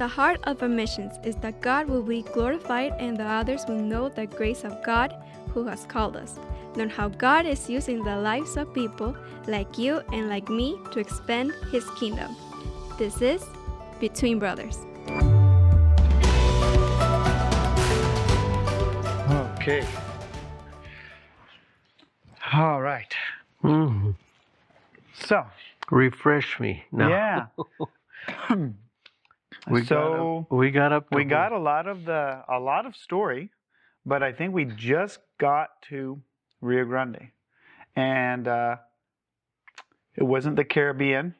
The heart of our missions is that God will be glorified and that others will know the grace of God who has called us. Learn how God is using the lives of people like you and like me to expand His kingdom. This is Between Brothers. Okay. All right. So, refresh me now. yeah. We got a lot of story, but I think we just got to Rio Grande, and it wasn't the Caribbean.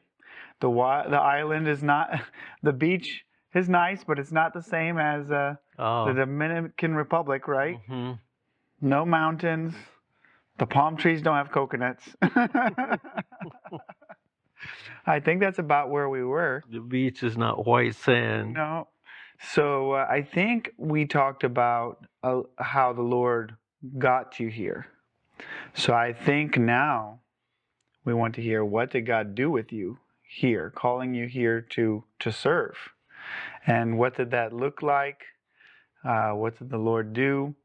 The island is not. The beach is nice, but it's not the same as the Dominican Republic, right? Mm-hmm. No mountains. The palm trees don't have coconuts. I think that's about where we were. The beach is not white sand. No. So I think we talked about how the Lord got you here. So I think now we want to hear, what did God do with you here, calling you here to serve? And what did that look like? What did the Lord do?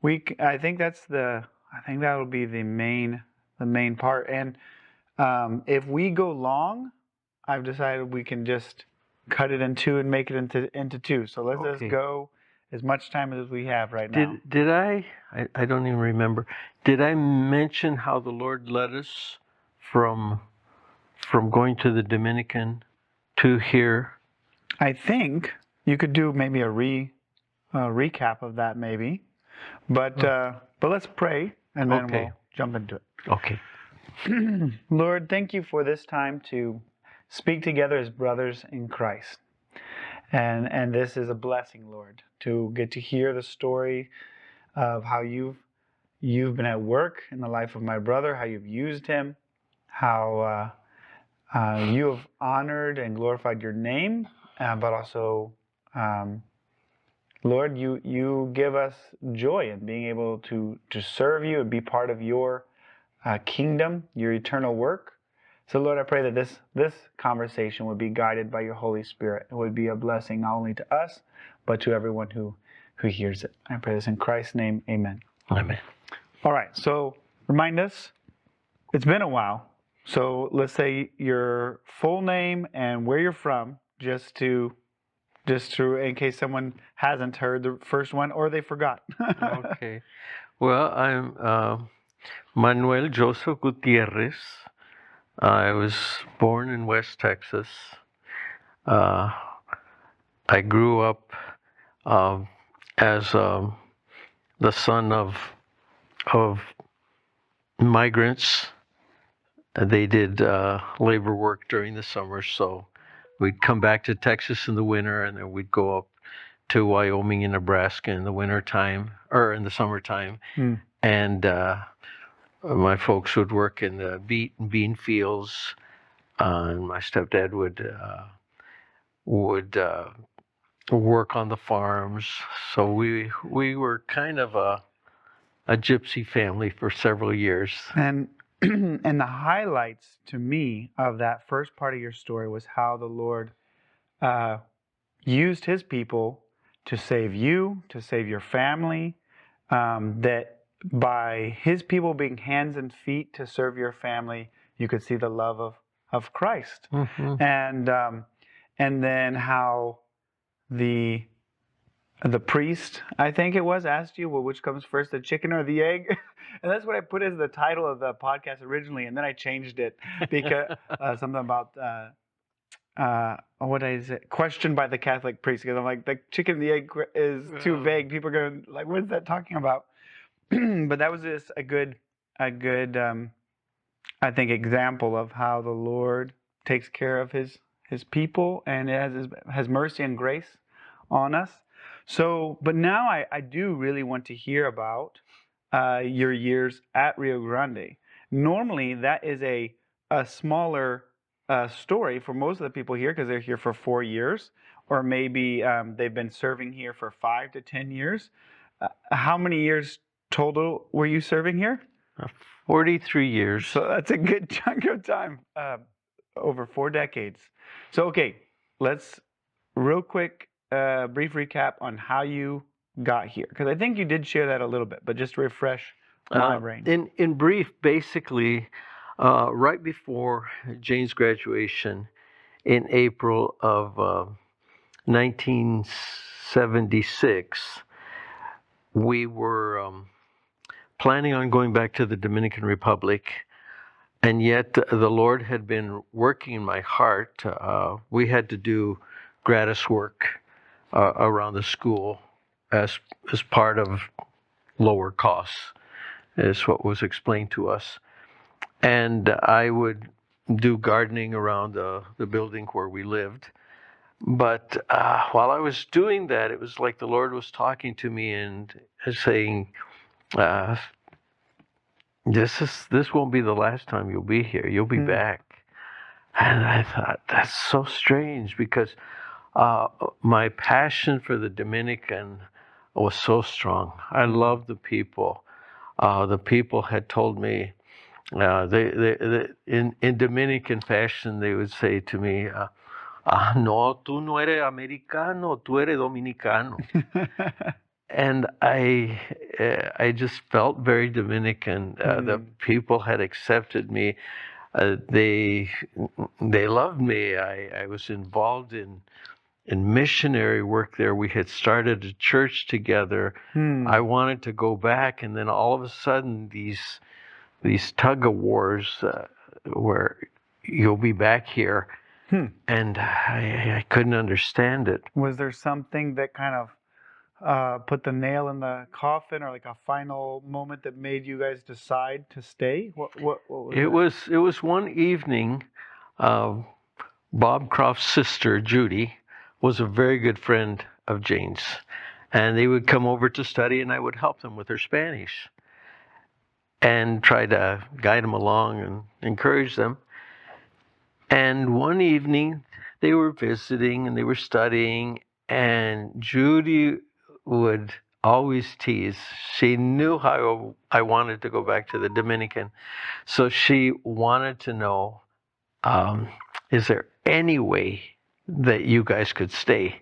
I think that'll be the main part. And if we go long, I've decided we can just cut it in two and make it into two. So let's just go as much time as we have right now. Did I don't even remember. Did I mention how the Lord led us from going to the Dominican to here? I think you could do maybe a recap of that maybe. But let's pray and then we'll jump into it. Okay. Lord, thank you for this time to speak together as brothers in Christ. And this is a blessing, Lord, to get to hear the story of how you've been at work in the life of my brother, how you've used him, how you have honored and glorified your name, but also, Lord, you give us joy in being able to serve you and be part of your kingdom, your eternal work. So, Lord, I pray that this conversation would be guided by your Holy Spirit. It would be a blessing not only to us, but to everyone who hears it. I pray this in Christ's name. Amen. Amen. All right. So, remind us, it's been a while. So, let's say your full name and where you're from, just to in case someone hasn't heard the first one or they forgot. Okay. Well, I'm Manuel Joseph Gutierrez. I was born in West Texas. I grew up as the son of migrants. They did labor work during the summer, so we'd come back to Texas in the winter, and then we'd go up to Wyoming and Nebraska in the wintertime, or in the summertime. And my folks would work in the bean fields, and my stepdad would work on the farms. So we were kind of a gypsy family for several years. And the highlights to me of that first part of your story was how the Lord used His people to save you, to save your family, that by His people being hands and feet to serve your family, you could see the love of Christ. Mm-hmm. And then how the priest, I think it was, asked you, well, which comes first, the chicken or the egg? And that's what I put as the title of the podcast originally, and then I changed it because something about what is it? Questioned by the Catholic priest, because I'm like, the chicken and the egg is too vague. People are going to like, what is that talking about? But that was just a good I think, example of how the Lord takes care of His people and has mercy and grace on us. So, but now I do really want to hear about your years at Rio Grande. Normally, that is a smaller story for most of the people here because they're here for 4 years, or maybe they've been serving here for 5 to 10 years. How many years total were you serving here? 43 years. So that's a good chunk of time, over 4 decades. So, okay, let's real quick, brief recap on how you got here, because I think you did share that a little bit, but just to refresh my brain. In brief, basically, right before Jane's graduation in April of 1976, we were planning on going back to the Dominican Republic, and yet the Lord had been working in my heart. We had to do gratis work around the school as part of lower costs, is what was explained to us. And I would do gardening around the building where we lived. But while I was doing that, it was like the Lord was talking to me and saying, this won't be the last time you'll be here. You'll be back. And I thought, that's so strange, because my passion for the Dominican was so strong. I loved the people. The people had told me, in Dominican fashion, they would say to me, no, tú no eres americano, tú eres dominicano. And I just felt very Dominican. The people had accepted me. They loved me. I was involved in missionary work there. We had started a church together. I wanted to go back, and then all of a sudden these tug of wars where you'll be back here, and I couldn't understand it. Was there something that kind of put the nail in the coffin, or like a final moment that made you guys decide to stay? What was it? It was one evening. Bob Croft's sister, Judy, was a very good friend of Jane's, and they would come over to study, and I would help them with their Spanish and try to guide them along and encourage them. And one evening, they were visiting and they were studying, and Judy would always tease. She knew how I wanted to go back to the Dominican, so she wanted to know, is there any way that you guys could stay?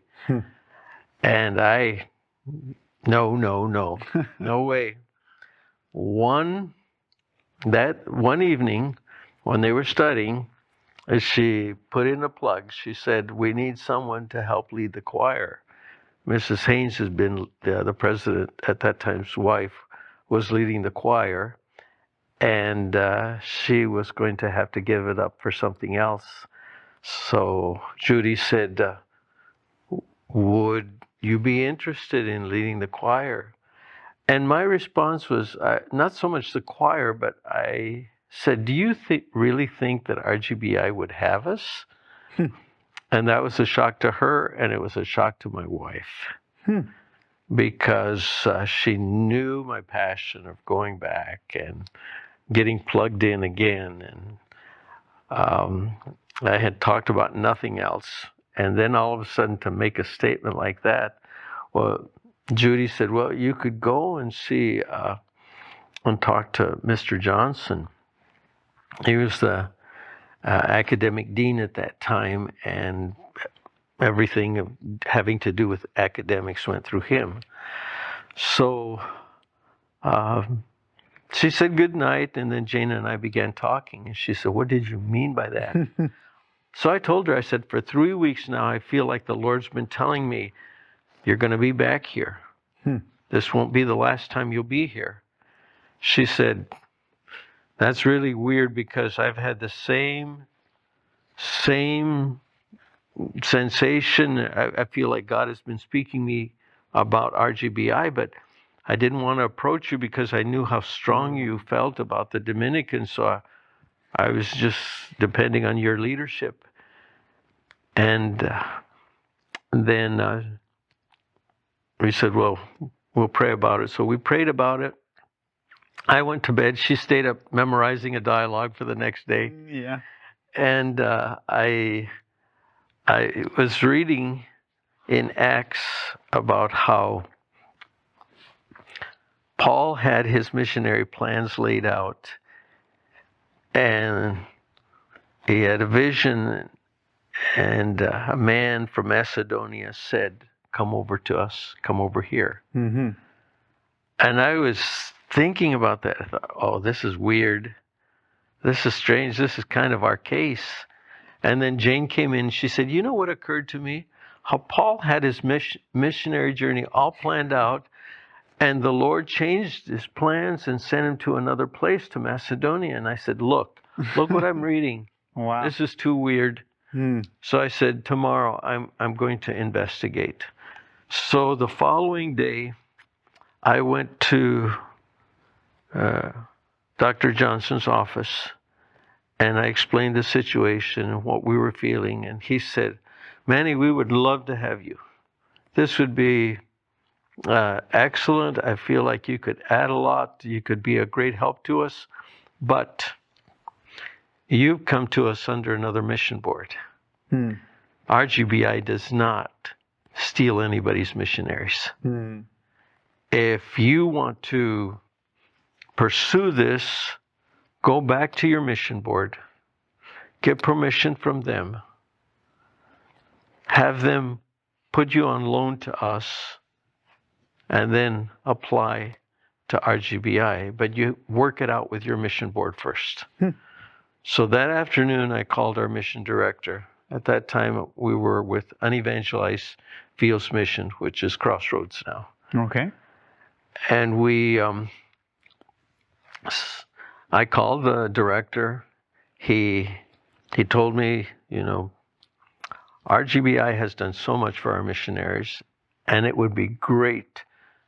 And no, no way. One evening when they were studying, she put in a plug. She said, we need someone to help lead the choir. Mrs. Haynes has been the president at that time's wife, was leading the choir, and she was going to have to give it up for something else. So Judy said, would you be interested in leading the choir? And my response was, not so much the choir, but I said, do you really think that RGBI would have us? And that was a shock to her, and it was a shock to my wife. Because she knew my passion of going back and getting plugged in again. And I had talked about nothing else. And then all of a sudden, to make a statement like that, well, Judy said, well, you could go and see and talk to Mr. Johnson. He was the academic dean at that time, and everything having to do with academics went through him. So she said good night, and then Jane and I began talking, and she said, what did you mean by that? So I told her, I said, for 3 weeks now, I feel like the Lord's been telling me, you're going to be back here. This won't be the last time you'll be here. She said, that's really weird, because I've had the same sensation. I feel like God has been speaking to me about RGBI, but I didn't want to approach you because I knew how strong you felt about the Dominicans. So I was just depending on your leadership. And then we said, well, we'll pray about it. So we prayed about it. I went to bed. She stayed up memorizing a dialogue for the next day. Yeah. And I was reading in Acts about how Paul had his missionary plans laid out, and he had a vision And a man from Macedonia said, "Come over to us, come over here." Mm-hmm. And I was thinking about that. I thought, oh, this is weird. This is strange. This is kind of our case. And then Jane came in. She said, "You know what occurred to me? How Paul had his missionary journey all planned out, and the Lord changed his plans and sent him to another place, to Macedonia." And I said, look what I'm reading. Wow. This is too weird. So I said, tomorrow I'm going to investigate. So the following day, I went to Dr. Johnson's office, and I explained the situation and what we were feeling. And he said, "Manny, we would love to have you. This would be excellent. I feel like you could add a lot. You could be a great help to us. But you've come to us under another mission board. RGBI does not steal anybody's missionaries. If you want to pursue this, go back to your mission board, get permission from them, have them put you on loan to us, and then apply to RGBI. But you work it out with your mission board first." So that afternoon, I called our mission director. At that time, we were with Unevangelized Fields Mission, which is Crossroads now. Okay. And I called the director. He told me, RGBI has done so much for our missionaries, and it would be great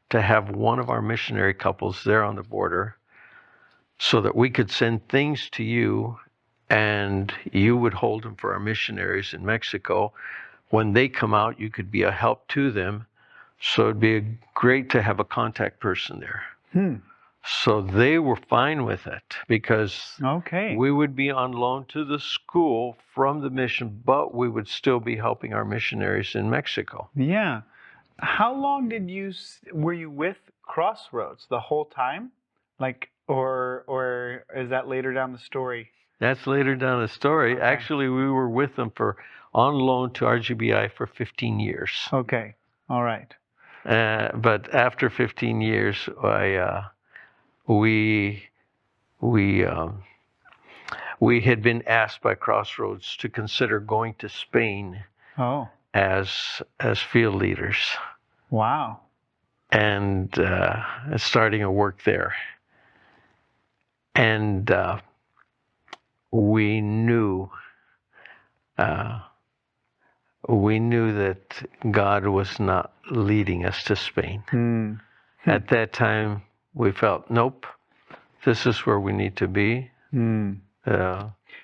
to have one of our missionary couples there on the border so that we could send things to you and you would hold them for our missionaries in Mexico. When they come out, you could be a help to them. So it'd be great to have a contact person there. So they were fine with it because we would be on loan to the school from the mission, but we would still be helping our missionaries in Mexico. Yeah. How long were you with Crossroads? The whole time? Or is that later down the story? That's later down the story. Okay. Actually, we were with them on loan to RGBI for 15 years. Okay. All right. But after 15 years, we had been asked by Crossroads to consider going to Spain as field leaders. Wow. And starting a work there. And we knew that God was not leading us to Spain. At that time, we felt, nope, this is where we need to be.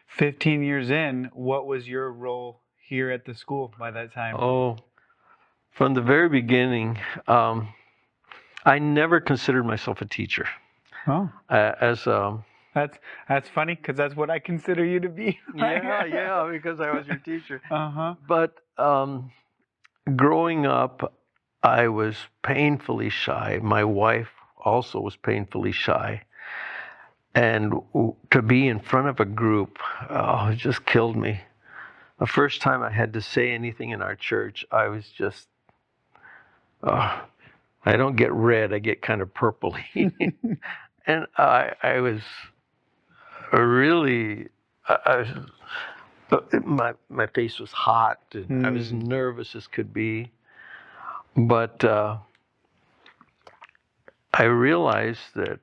15 years in, what was your role here at the school by that time? Oh, from the very beginning, I never considered myself a teacher. Oh. That's funny because that's what I consider you to be. Yeah, because I was your teacher. But growing up, I was painfully shy. My wife also was painfully shy. And to be in front of a group, it just killed me. The first time I had to say anything in our church, I was just, I don't get red, I get kind of purpley. And I was really, my face was hot, and I was nervous as could be. But I realized that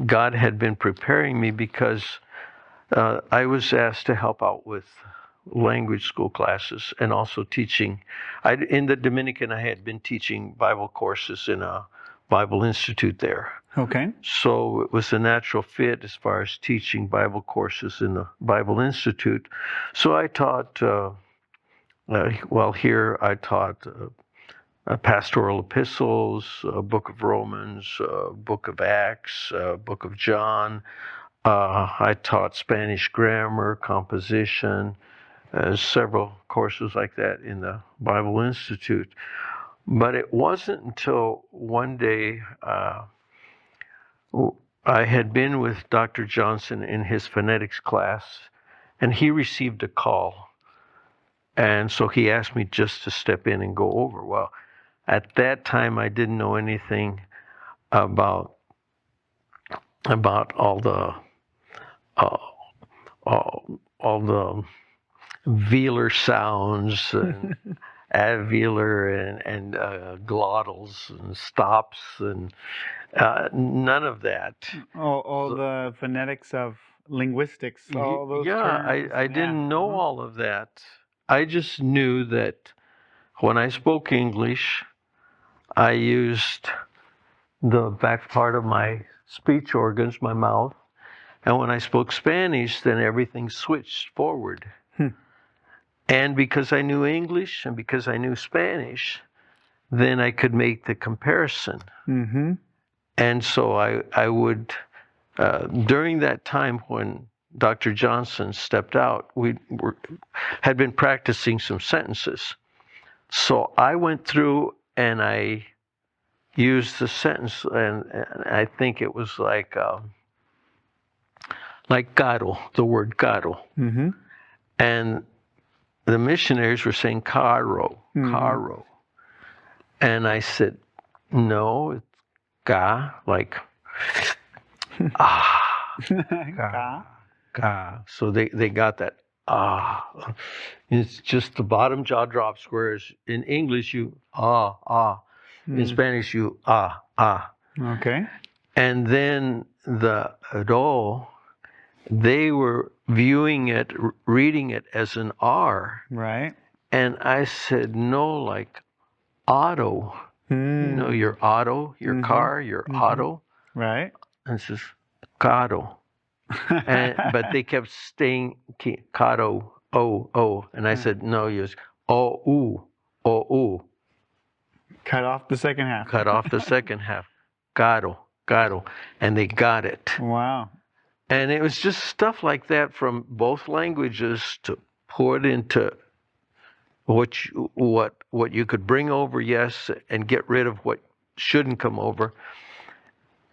God had been preparing me because I was asked to help out with language school classes and also teaching. In the Dominican, I had been teaching Bible courses in a Bible Institute there. Okay. So it was a natural fit as far as teaching Bible courses in the Bible Institute. So I taught, here I taught pastoral epistles, book of Romans, book of Acts, book of John. I taught Spanish grammar, composition, several courses like that in the Bible Institute. But it wasn't until one day I had been with Dr. Johnson in his phonetics class, and he received a call. And so he asked me just to step in and go over. Well, at that time, I didn't know anything about all the all the velar sounds and alveolar and glottals and stops and none of that. All the phonetics of linguistics, all those terms. I didn't know all of that. I just knew that when I spoke English, I used the back part of my speech organs, my mouth. And when I spoke Spanish, then everything switched forward. And because I knew English and because I knew Spanish, then I could make the comparison. Mm-hmm. And so I would, during that time when Dr. Johnson stepped out, had been practicing some sentences. So I went through and I used the sentence, and I think it was like caro, the word caro. Mm-hmm. And the missionaries were saying caro, caro. And I said, no, it's ga, like ga. So they got that It's just the bottom jaw drops, whereas in English you in Spanish you Okay. And then the ro, they were viewing it, reading it as an R. Right. And I said, no, like auto. You know, your auto, your car, your auto. Right. And it says, caro. But they kept staying, caro, oh. And I said, no, you oh, ooh. Cut off the second half. Cut off the second half. Caro. And they got it. Wow. And it was just stuff like that from both languages to pour it into what you could bring over, yes, and get rid of what shouldn't come over.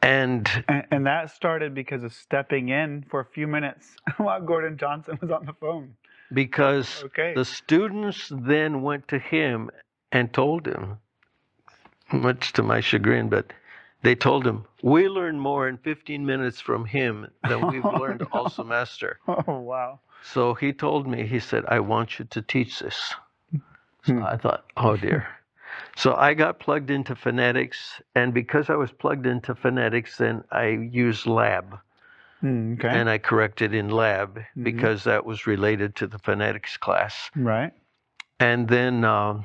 And that started because of stepping in for a few minutes while Gordon Johnson was on the phone. Because the students then went to him and told him, much to my chagrin, but they told him, we learned more in 15 minutes from him than we've learned all semester. Oh, wow. So he told me, he said, I want you to teach this. So I thought, oh dear. So I got plugged into phonetics, and because I was plugged into phonetics, then I used lab. Okay. And I corrected in lab because that was related to the phonetics class. Right. And then I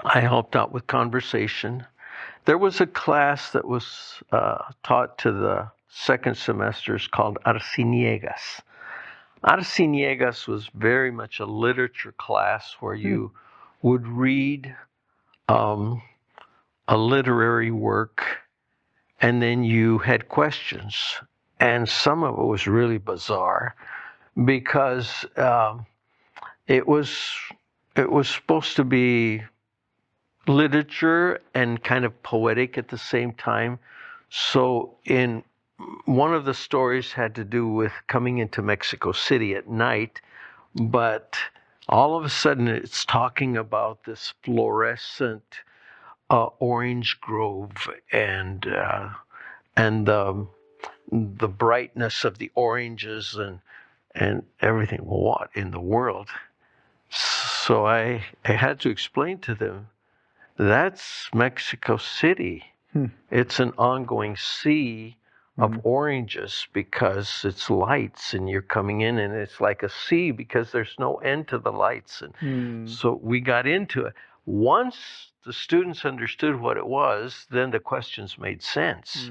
helped out with conversation. There was a class that was taught to the second semesters called Arciniegas. Arciniegas was very much a literature class where you would read a literary work, and then you had questions. And some of it was really bizarre because it was supposed to be literature and kind of poetic at the same time. So in one of the stories had to do with coming into Mexico City at night, but all of a sudden it's talking about this fluorescent orange grove and the brightness of the oranges and everything. What in the world? So I had to explain to them, that's Mexico City. It's an ongoing sea of oranges because it's lights and you're coming in and it's like a sea because there's no end to the lights. And so we got into it. Once the students understood what it was, then the questions made sense.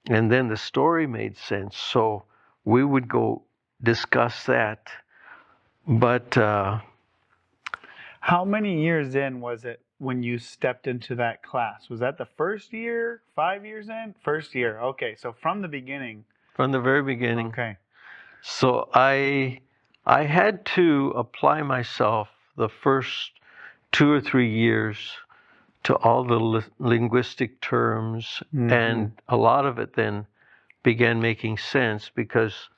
And then the story made sense. So we would go discuss that. But how many years in was it when you stepped into that class? Was that the first year? 5 years in? First year. Okay, so from the beginning. From the very beginning. Okay. So I had to apply myself the first 2 or 3 years to all the linguistic terms, and a lot of it then began making sense because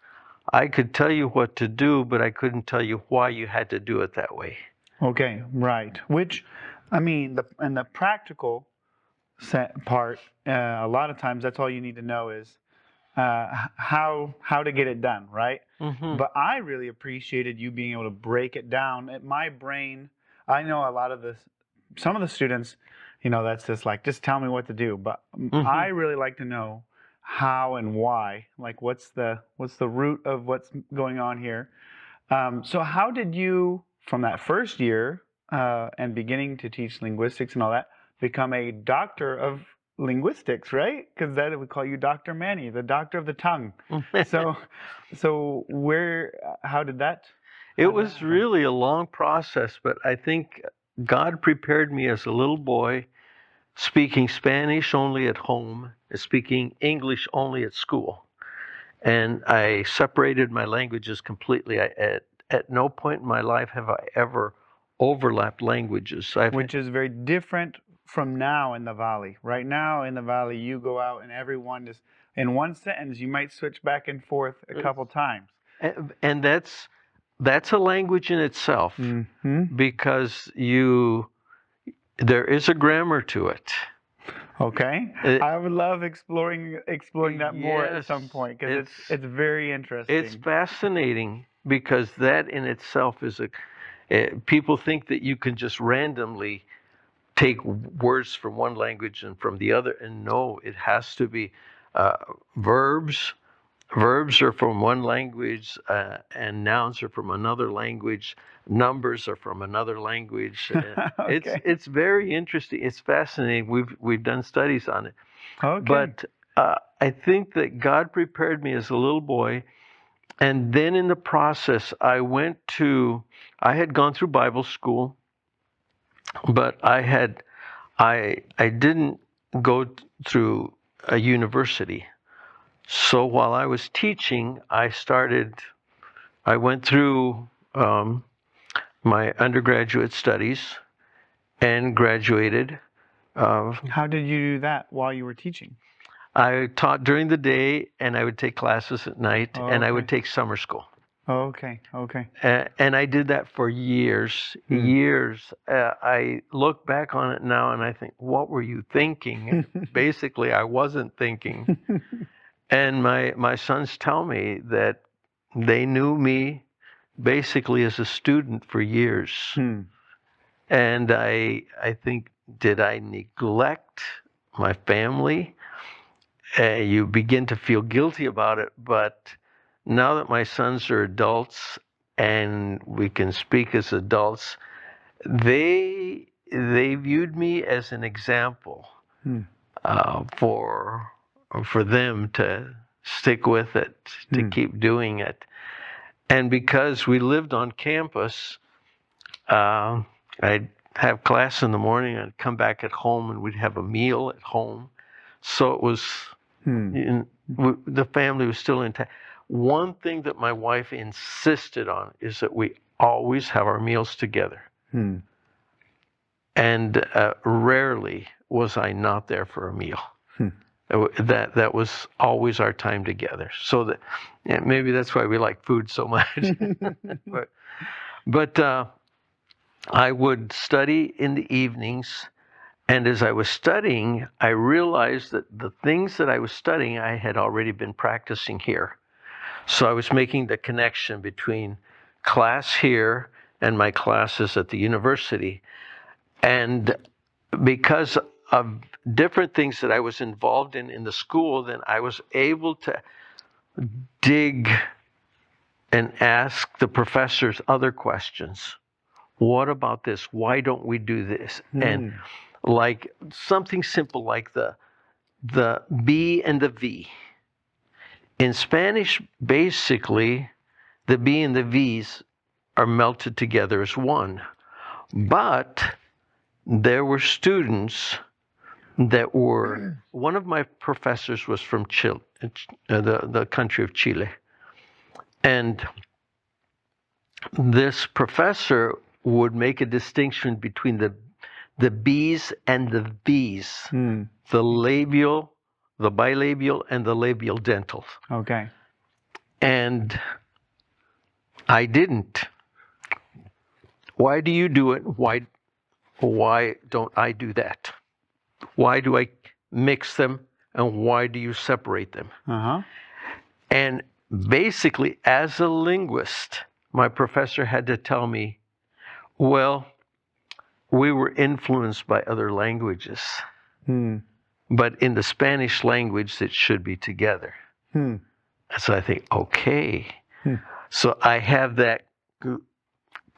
I could tell you what to do, but I couldn't tell you why you had to do it that way. Okay, right. Which, I mean, in the practical part, a lot of times that's all you need to know is how to get it done, right? Mm-hmm. But I really appreciated you being able to break it down. My brain, I know a lot of some of the students, that's just like, just tell me what to do. But I really like to know how and why. Like, what's the root of what's going on here? So how did you, from that first year and beginning to teach linguistics and all that, become a doctor of linguistics, right? Because that we call you Dr. Manny, the doctor of the tongue. So how did that? It was really a long process, but I think God prepared me as a little boy, speaking Spanish only at home, speaking English only at school. And I separated my languages completely. At no point in my life have I ever overlapped languages. Which is very different from now in the Valley. Right now in the Valley, you go out and everyone just, in one sentence, you might switch back and forth a couple times. And that's a language in itself, because there is a grammar to it. Okay, I would love exploring that more at some point, because it's very interesting. It's fascinating because that in itself is people think that you can just randomly take words from one language and from the other, and no, it has to be verbs. Verbs are from one language, and nouns are from another language. Numbers are from another language. Okay. It's very interesting. It's fascinating. We've done studies on it. Okay. But I think that God prepared me as a little boy, and then in the process, I had gone through Bible school, but I didn't go through a university. So while I was teaching, I went through my undergraduate studies and graduated. How did you do that while you were teaching? I taught during the day, and I would take classes at night, and I would take summer school. Okay. And I did that for years. I look back on it now, and I think, what were you thinking? Basically, I wasn't thinking. And my sons tell me that they knew me basically as a student for years. And I think, did I neglect my family? You begin to feel guilty about it. But now that my sons are adults and we can speak as adults, they viewed me as an example for them to stick with it, to keep doing it. And because we lived on campus, I'd have class in the morning, I'd come back at home, and we'd have a meal at home. So it was, the family was still intact. One thing that my wife insisted on is that we always have our meals together. And rarely was I not there for a meal. That was always our time together. So that maybe that's why we like food so much. But I would study in the evenings, and as I was studying, I realized that the things that I was studying, I had already been practicing here. So I was making the connection between class here and my classes at the university. And because of different things that I was involved in the school, then I was able to dig and ask the professors other questions. What about this? Why don't we do this? And like something simple like the B and the V. In Spanish, basically, the B and the V's are melted together as one. But there were students that were, one of my professors was from Chile, the country of Chile. And this professor would make a distinction between the B's and the V's, the labial, the bilabial, and the labial dental. Okay. And I didn't. Why do you do it? Why don't I do that? Why do I mix them? And why do you separate them? And basically, as a linguist, my professor had to tell me, well, we were influenced by other languages. But in the Spanish language, it should be together. So I think, okay. So I have that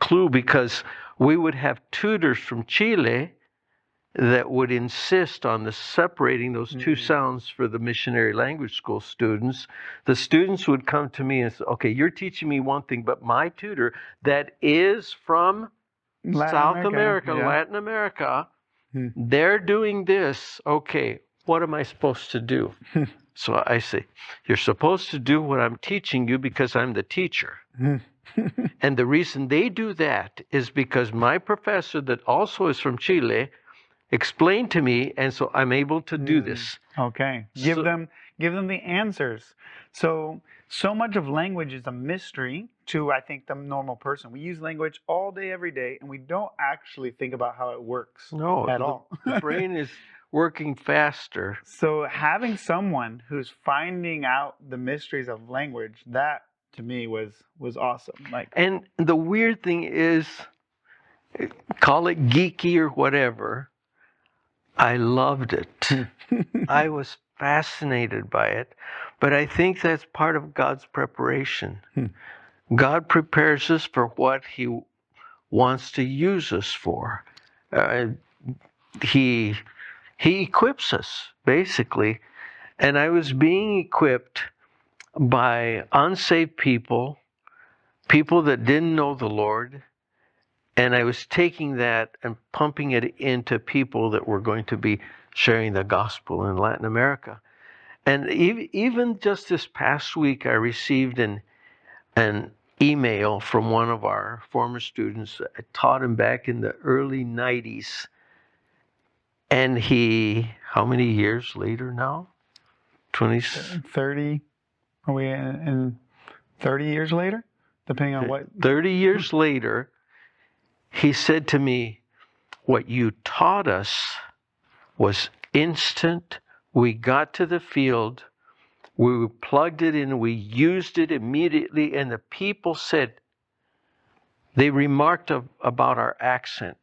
clue, because we would have tutors from Chile that would insist on the separating those two sounds for the missionary language school students. The students would come to me and say, okay, you're teaching me one thing, but my tutor that is from South America, Latin America, they're doing this. Okay, what am I supposed to do? So I say, you're supposed to do what I'm teaching you because I'm the teacher. And the reason they do that is because my professor, that also is from Chile, explained to me, and so I'm able to do this. Okay. Give them the answers. So much of language is a mystery to, I think, the normal person. We use language all day, every day, and we don't actually think about how it works at all. The brain is working faster. So having someone who's finding out the mysteries of language, that to me was awesome. And the weird thing is, call it geeky or whatever, I loved it. I was fascinated by it. But I think that's part of God's preparation. God prepares us for what He wants to use us for. He equips us, basically. And I was being equipped by unsaved people that didn't know the Lord. And I was taking that and pumping it into people that were going to be sharing the gospel in Latin America. And even just this past week, I received an email from one of our former students. I taught him back in the early 90s. And how many years later now? 30? Are we in 30 years later? Depending on what? 30 years later, he said to me, what you taught us was instant. We got to the field, we plugged it in, we used it immediately, and the people said, they remarked about our accent.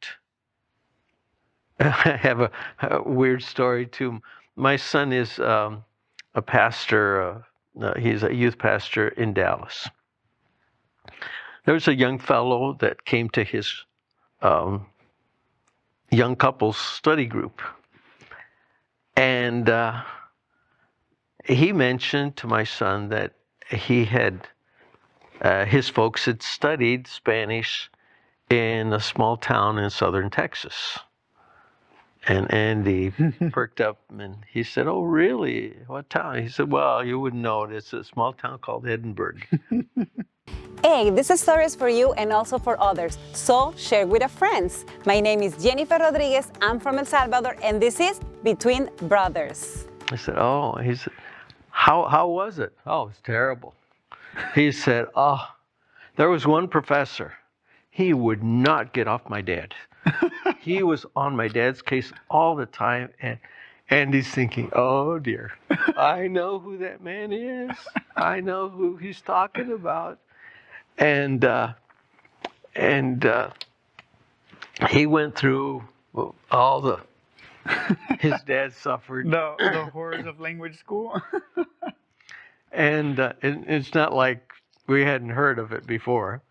I have a weird story too. My son is a pastor, he's a youth pastor in Dallas. There was a young fellow that came to his young couples study group. And he mentioned to my son that he had, his folks had studied Spanish in a small town in southern Texas. And Andy perked up and he said, oh, really? What town? He said, well, you wouldn't know it. It's a small town called Edinburgh. Hey, this story is for you and also for others, so share with your friends. My name is Jennifer Rodriguez, I'm from El Salvador, and this is Between Brothers. I said, oh, he said, how was it? Oh, it was terrible. He said, oh, there was one professor. He would not get off my dad. He was on my dad's case all the time, and he's thinking, oh dear, I know who that man is. I know who he's talking about. And he went through all his dad suffered. The horrors of language school. And it's not like we hadn't heard of it before.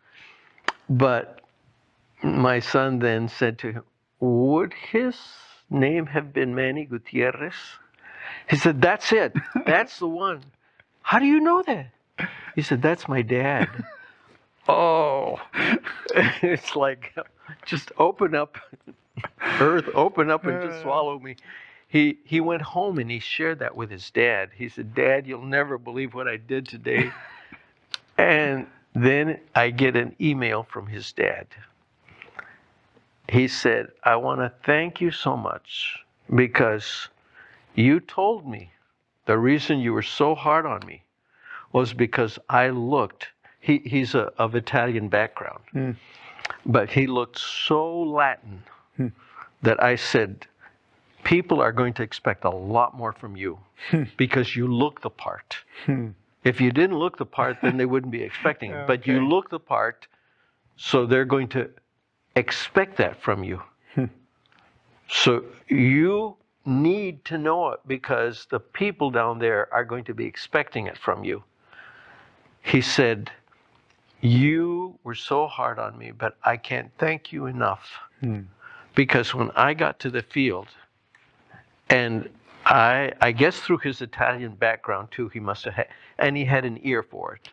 But my son then said to him, would his name have been Manny Gutierrez? He said, that's it. That's the one. How do you know that? He said, that's my dad. Oh, it's like, just open up, earth, open up and just swallow me. He went home and he shared that with his dad. He said, Dad, you'll never believe what I did today. And then I get an email from his dad. He said, I want to thank you so much because you told me the reason you were so hard on me was because I looked. He's of Italian background, but he looked so Latin that I said, people are going to expect a lot more from you because you look the part. If you didn't look the part, then they wouldn't be expecting it. But you look the part, so they're going to expect that from you. So you need to know it because the people down there are going to be expecting it from you. He said, you were so hard on me, but I can't thank you enough. Because when I got to the field, and I guess through his Italian background too, he must have had, and he had an ear for it.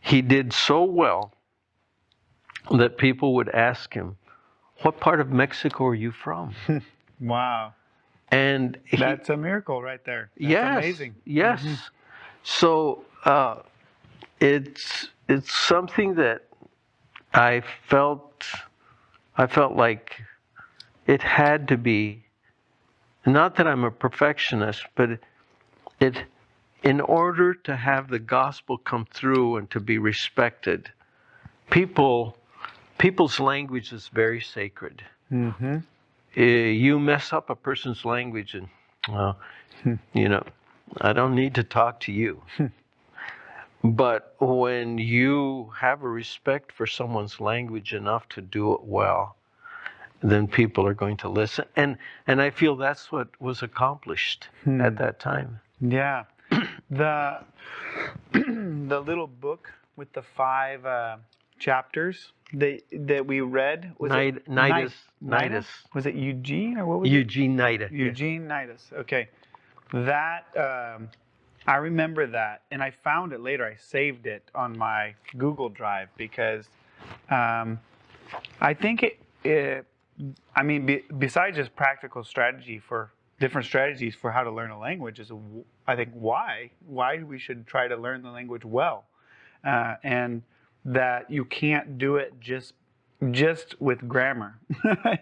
He did so well that people would ask him, what part of Mexico are you from? Wow. And that's a miracle right there. That's amazing. Yes. So it's something that I felt like it had to be, not that I'm a perfectionist, but in order to have the gospel come through and to be respected, people's language is very sacred. You mess up a person's language and, I don't need to talk to you. But when you have a respect for someone's language enough to do it well, then people are going to listen. And I feel that's what was accomplished at that time. Yeah. The little book with the 5 chapters that we read was Nidus. Was it Eugene or what was it? Eugene Nidus. Eugene Nidus. Okay. That I remember that, and I found it later. I saved it on my Google Drive because I think besides just practical different strategies for how to learn a language is, I think, why we should try to learn the language well, and that you can't do it just with grammar.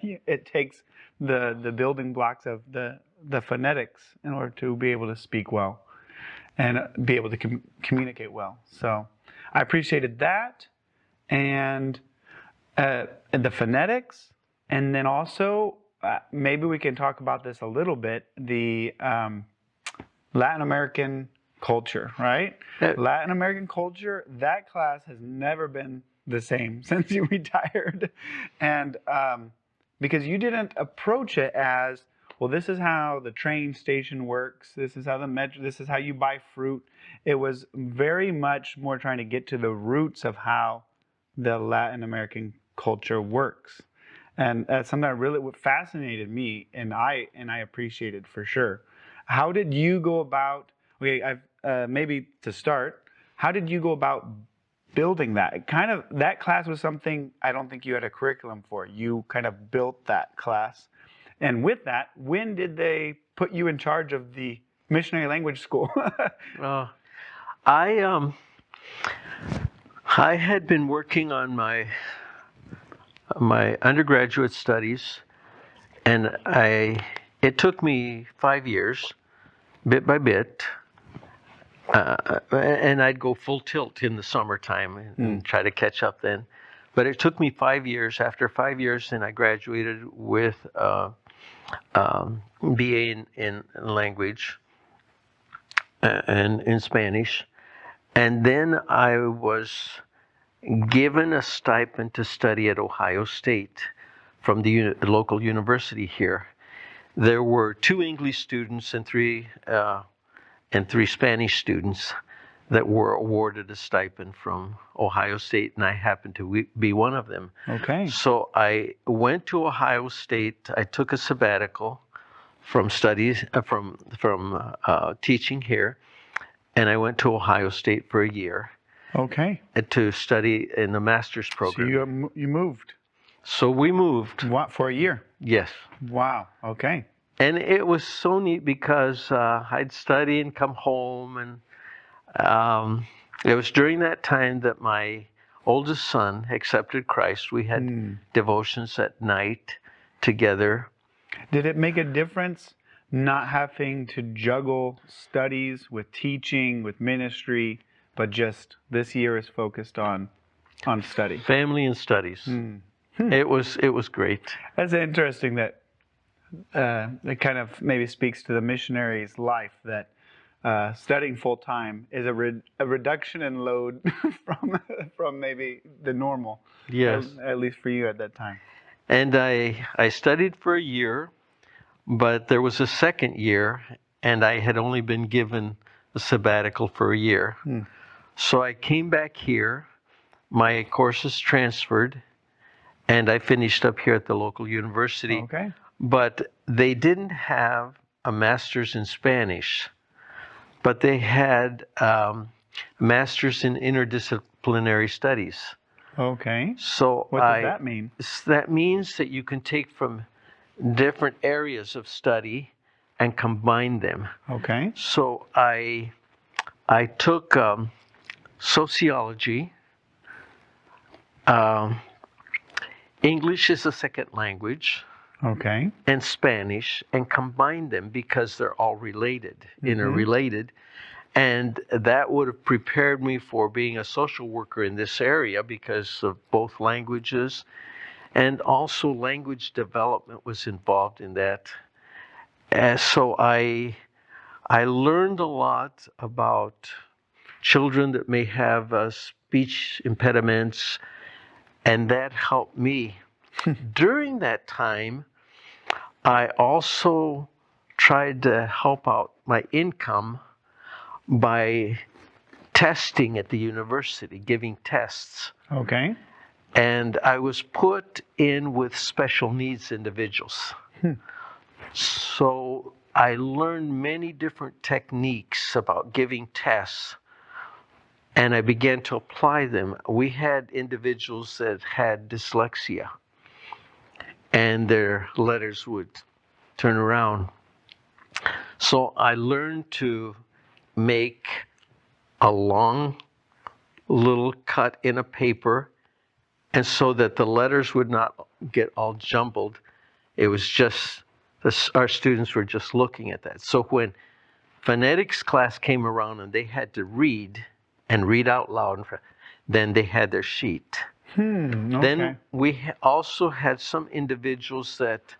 It takes the building blocks of the phonetics in order to be able to speak well and be able to communicate well. So I appreciated that, and the phonetics, and then also maybe we can talk about this a little bit, the Latin American culture, right? Latin American culture, that class has never been the same since you retired. And because you didn't approach it as, well, this is how the train station works, this is how this is how you buy fruit. It was very much more trying to get to the roots of how the Latin American culture works. And that's something that really fascinated me, and I appreciated for sure. How did you go about, maybe to start, how did you go about building that? That class was something I don't think you had a curriculum for. You kind of built that class. And with that, when did they put you in charge of the missionary language school? I had been working on my undergraduate studies, and it took me 5 years, bit by bit, and I'd go full tilt in the summertime and try to catch up then. But it took me 5 years. After 5 years, then I graduated with BA in language and in Spanish. And then I was given a stipend to study at Ohio State from the local university here. There were 2 English students and 3 Spanish students that were awarded a stipend from Ohio State, and I happened to be one of them. Okay. So I went to Ohio State. I took a sabbatical from studies, from teaching here, and I went to Ohio State for a year. Okay. To study in the master's program. So you moved. So we moved. What, for a year? Yes. Wow. Okay. And it was so neat because I'd study and come home, and it was during that time that my oldest son accepted Christ. We had devotions at night together. Did it make a difference not having to juggle studies with teaching, with ministry, but just this year is focused on study. Family and studies. It was great. That's interesting that it kind of maybe speaks to the missionary's life, that studying full time is a reduction in load from maybe the normal. Yes. At least for you at that time. And I studied for a year, but there was a second year, and I had only been given a sabbatical for a year. So I came back here, my courses transferred, and I finished up here at the local university. Okay. But they didn't have a master's in Spanish, but they had a master's in interdisciplinary studies. Okay. So what does that mean? That means that you can take from different areas of study and combine them. Okay. So I took sociology, English as a second language, okay, and Spanish, and combined them because they're all related, interrelated. And that would have prepared me for being a social worker in this area because of both languages, and also language development was involved in that. So I learned a lot about children that may have speech impediments, and that helped me. During that time, I also tried to help out my income by testing at the university, giving tests. Okay. And I was put in with special needs individuals. So I learned many different techniques about giving tests, and I began to apply them. We had individuals that had dyslexia, and their letters would turn around. So I learned to make a long little cut in a paper, and so that the letters would not get all jumbled. It was just, our students were just looking at that. So when phonetics class came around and they had to read and read out loud, then they had their sheet. Okay. Then we also had some individuals that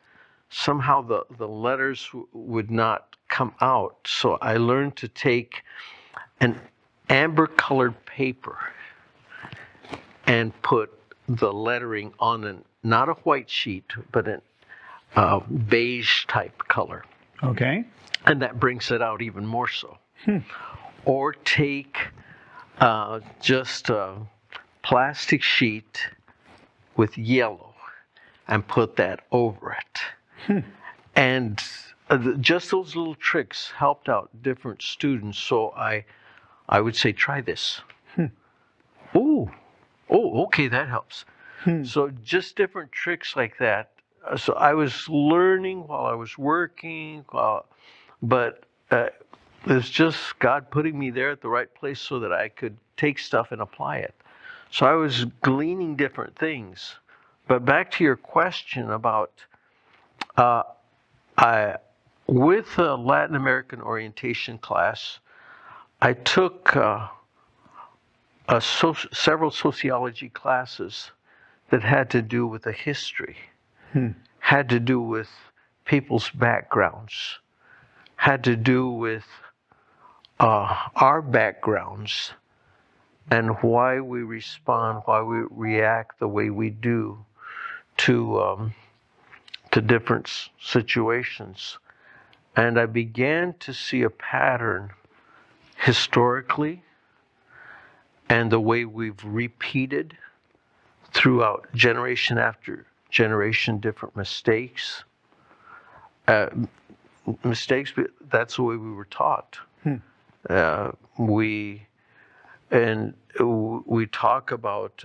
somehow the letters would not come out. So I learned to take an amber colored paper and put the lettering on not a white sheet, but a beige type color. Okay. And that brings it out even more so. Or take just a plastic sheet with yellow and put that over it. And just those little tricks helped out different students. So I would say, try this. Oh, okay, that helps. So just different tricks like that. So I was learning while I was working, but it was just God putting me there at the right place so that I could take stuff and apply it. So I was gleaning different things. But back to your question about, with a Latin American orientation class, I took several sociology classes that had to do with the history, had to do with people's backgrounds, had to do with our backgrounds and why we respond, why we react the way we do to different situations. And I began to see a pattern historically and the way we've repeated throughout generation after generation different mistakes. Mistakes, that's the way we were taught. We talk about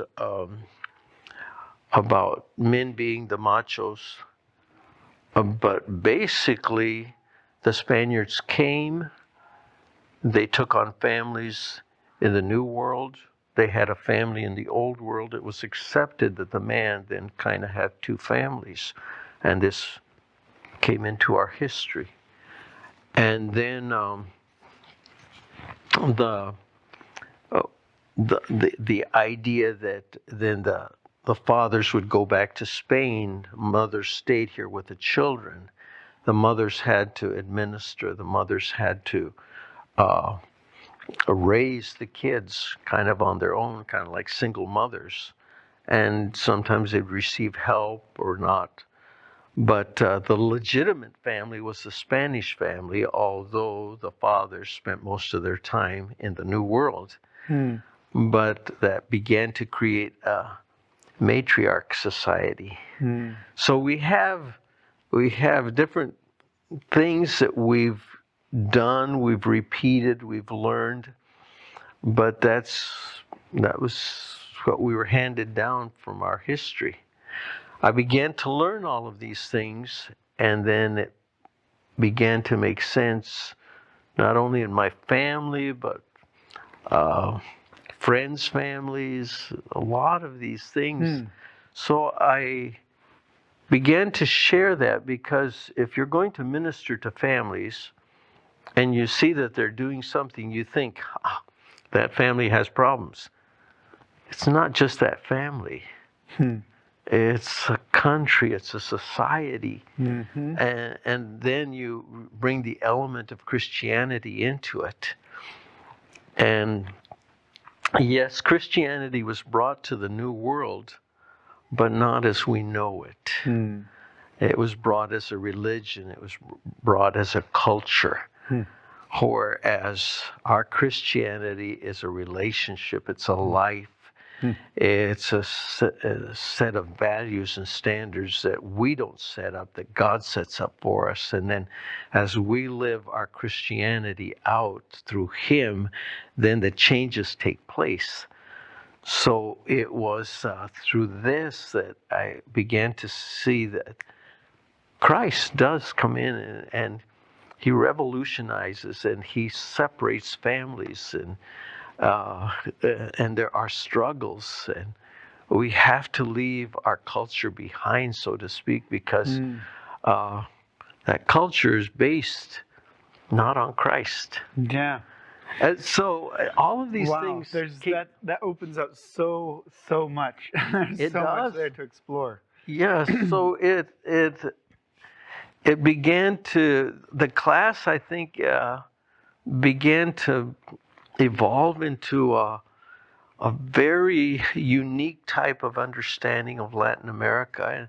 men being the machos, but basically the Spaniards came, they took on families in the New World, they had a family in the Old World. It was accepted that the man then kind of had two families, and this came into our history. And then the idea that then the fathers would go back to Spain, mothers stayed here with the children. The mothers had to administer, the mothers had to raise the kids kind of on their own, kind of like single mothers. And sometimes they'd receive help or not. But the legitimate family was the Spanish family, although the fathers spent most of their time in the New World. But that began to create a matriarch society. So we have different things that we've done, we've repeated, we've learned, but that was what we were handed down from our history. I began to learn all of these things, and then it began to make sense, not only in my family, but friends' families, a lot of these things. So I began to share that, because if you're going to minister to families and you see that they're doing something, you think, that family has problems. It's not just that family. It's a country, it's a society. And then you bring the element of Christianity into it. And yes, Christianity was brought to the New World, but not as we know it. It was brought as a religion, it was brought as a culture. Whereas our Christianity is a relationship, it's a life. It's a set of values and standards that we don't set up, that God sets up for us. And then as we live our Christianity out through Him, then the changes take place. So it was through this that I began to see that Christ does come in and He revolutionizes and He separates families, and there are struggles, and we have to leave our culture behind, so to speak, because that culture is based not on Christ. Yeah. And so all of these things, that opens up so much. There's so much there to explore. Yes. So it began to, the class, I think, began to evolve into a very unique type of understanding of Latin America. And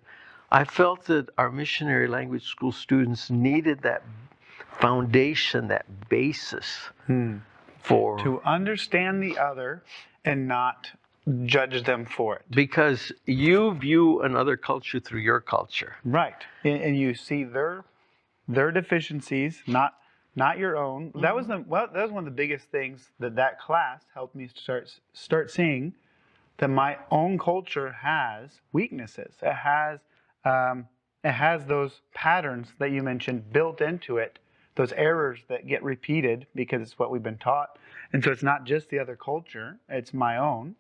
I felt that our missionary language school students needed that foundation, that basis to understand the other and not judge them for it. Because you view another culture through your culture. Right. And you see their deficiencies, not your own. That was one of the biggest things that class helped me start seeing, that my own culture has weaknesses. It has those patterns that you mentioned built into it, those errors that get repeated because it's what we've been taught. And so it's not just the other culture, it's my own.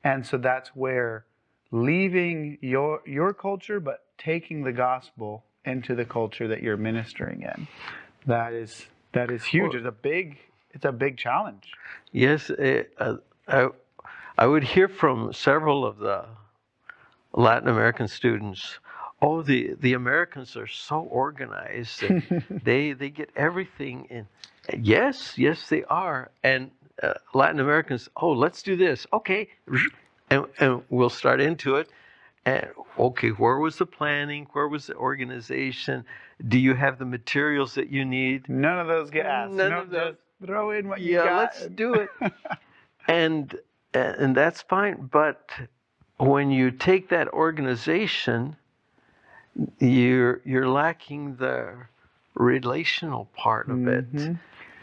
And so that's where leaving your culture, but taking the gospel into the culture that you're ministering in. That is huge. It's a big challenge. Yes, I would hear from several of the Latin American students, the Americans are so organized, and they get everything in. Yes, they are. And Latin Americans, let's do this. Okay, and we'll start into it. And okay, where was the planning? Where was the organization? Do you have the materials that you need? None of those get asked. None of those. Just throw in what you got. Yeah, let's do it. and that's fine. But when you take that organization, you're lacking the relational part of it.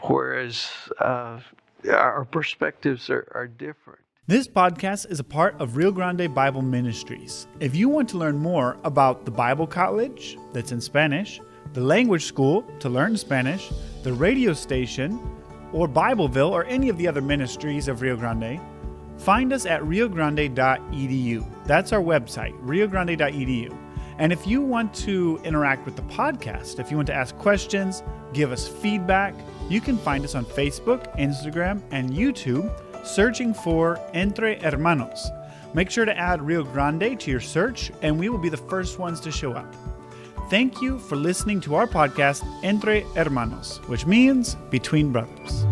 Whereas our perspectives are different. This podcast is a part of Rio Grande Bible Ministries. If you want to learn more about the Bible College, that's in Spanish, the language school to learn Spanish, the radio station, or Bibleville, or any of the other ministries of Rio Grande, find us at riogrande.edu. That's our website, riogrande.edu. And if you want to interact with the podcast, if you want to ask questions, give us feedback, you can find us on Facebook, Instagram, and YouTube searching for Entre Hermanos. Make sure to add Rio Grande to your search, and we will be the first ones to show up. Thank you for listening to our podcast, Entre Hermanos, which means Between Brothers.